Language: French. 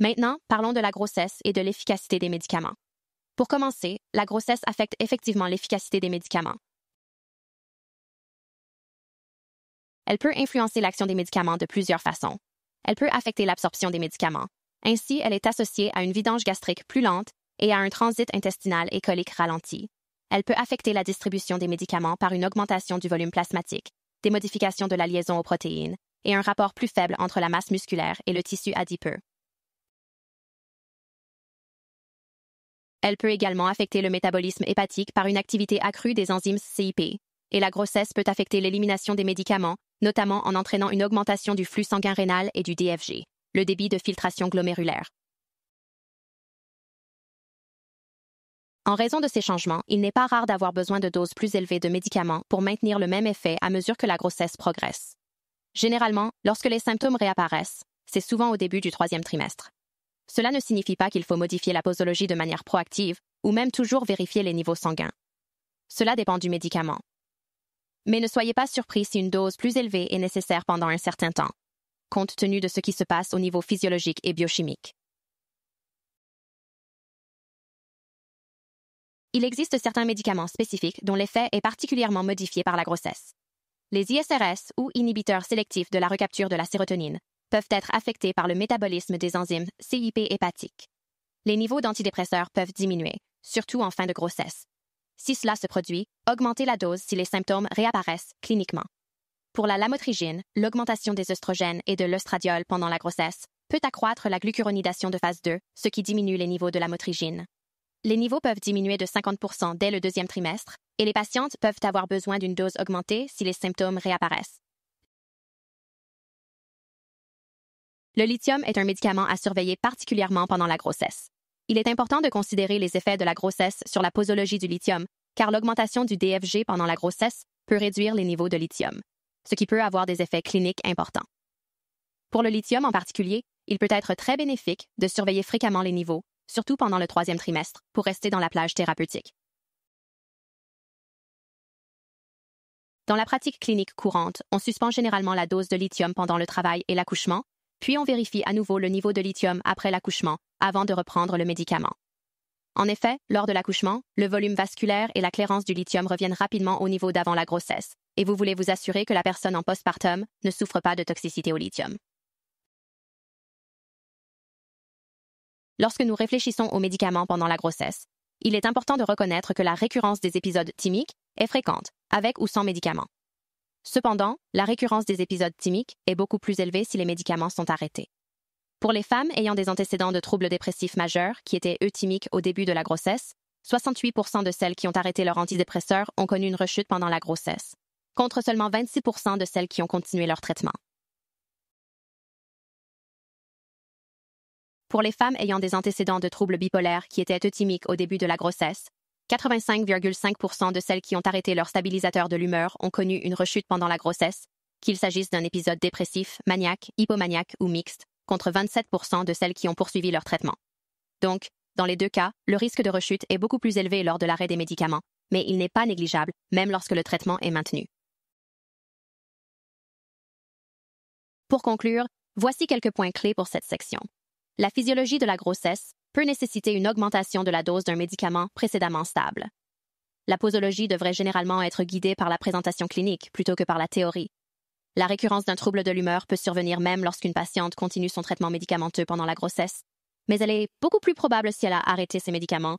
Maintenant, parlons de la grossesse et de l'efficacité des médicaments. Pour commencer, la grossesse affecte effectivement l'efficacité des médicaments. Elle peut influencer l'action des médicaments de plusieurs façons. Elle peut affecter l'absorption des médicaments. Ainsi, elle est associée à une vidange gastrique plus lente et à un transit intestinal et colique ralenti. Elle peut affecter la distribution des médicaments par une augmentation du volume plasmatique, des modifications de la liaison aux protéines et un rapport plus faible entre la masse musculaire et le tissu adipeux. Elle peut également affecter le métabolisme hépatique par une activité accrue des enzymes CYP. Et la grossesse peut affecter l'élimination des médicaments, notamment en entraînant une augmentation du flux sanguin rénal et du DFG, le débit de filtration glomérulaire. En raison de ces changements, il n'est pas rare d'avoir besoin de doses plus élevées de médicaments pour maintenir le même effet à mesure que la grossesse progresse. Généralement, lorsque les symptômes réapparaissent, c'est souvent au début du 3e trimestre. Cela ne signifie pas qu'il faut modifier la posologie de manière proactive ou même toujours vérifier les niveaux sanguins. Cela dépend du médicament. Mais ne soyez pas surpris si une dose plus élevée est nécessaire pendant un certain temps, compte tenu de ce qui se passe au niveau physiologique et biochimique. Il existe certains médicaments spécifiques dont l'effet est particulièrement modifié par la grossesse. Les ISRS, ou inhibiteurs sélectifs de la recapture de la sérotonine, peuvent être affectés par le métabolisme des enzymes CYP hépatiques. Les niveaux d'antidépresseurs peuvent diminuer, surtout en fin de grossesse. Si cela se produit, augmentez la dose si les symptômes réapparaissent cliniquement. Pour la lamotrigine, l'augmentation des œstrogènes et de l'œstradiol pendant la grossesse peut accroître la glucuronidation de phase 2, ce qui diminue les niveaux de lamotrigine. Les niveaux peuvent diminuer de 50% dès le 2e trimestre et les patientes peuvent avoir besoin d'une dose augmentée si les symptômes réapparaissent. Le lithium est un médicament à surveiller particulièrement pendant la grossesse. Il est important de considérer les effets de la grossesse sur la posologie du lithium, car l'augmentation du DFG pendant la grossesse peut réduire les niveaux de lithium, ce qui peut avoir des effets cliniques importants. Pour le lithium en particulier, il peut être très bénéfique de surveiller fréquemment les niveaux, surtout pendant le 3e trimestre, pour rester dans la plage thérapeutique. Dans la pratique clinique courante, on suspend généralement la dose de lithium pendant le travail et l'accouchement, puis on vérifie à nouveau le niveau de lithium après l'accouchement, avant de reprendre le médicament. En effet, lors de l'accouchement, le volume vasculaire et la clairance du lithium reviennent rapidement au niveau d'avant la grossesse, et vous voulez vous assurer que la personne en postpartum ne souffre pas de toxicité au lithium. Lorsque nous réfléchissons aux médicaments pendant la grossesse, il est important de reconnaître que la récurrence des épisodes thymiques est fréquente, avec ou sans médicaments. Cependant, la récurrence des épisodes thymiques est beaucoup plus élevée si les médicaments sont arrêtés. Pour les femmes ayant des antécédents de troubles dépressifs majeurs qui étaient euthymiques au début de la grossesse, 68% de celles qui ont arrêté leur antidépresseur ont connu une rechute pendant la grossesse, contre seulement 26% de celles qui ont continué leur traitement. Pour les femmes ayant des antécédents de troubles bipolaires qui étaient euthymiques au début de la grossesse, 85,5% de celles qui ont arrêté leur stabilisateur de l'humeur ont connu une rechute pendant la grossesse, qu'il s'agisse d'un épisode dépressif, maniaque, hypomaniaque ou mixte, contre 27% de celles qui ont poursuivi leur traitement. Donc, dans les deux cas, le risque de rechute est beaucoup plus élevé lors de l'arrêt des médicaments, mais il n'est pas négligeable, même lorsque le traitement est maintenu. Pour conclure, voici quelques points clés pour cette section. La physiologie de la grossesse peut nécessiter une augmentation de la dose d'un médicament précédemment stable. La posologie devrait généralement être guidée par la présentation clinique plutôt que par la théorie. La récurrence d'un trouble de l'humeur peut survenir même lorsqu'une patiente continue son traitement médicamenteux pendant la grossesse, mais elle est beaucoup plus probable si elle a arrêté ses médicaments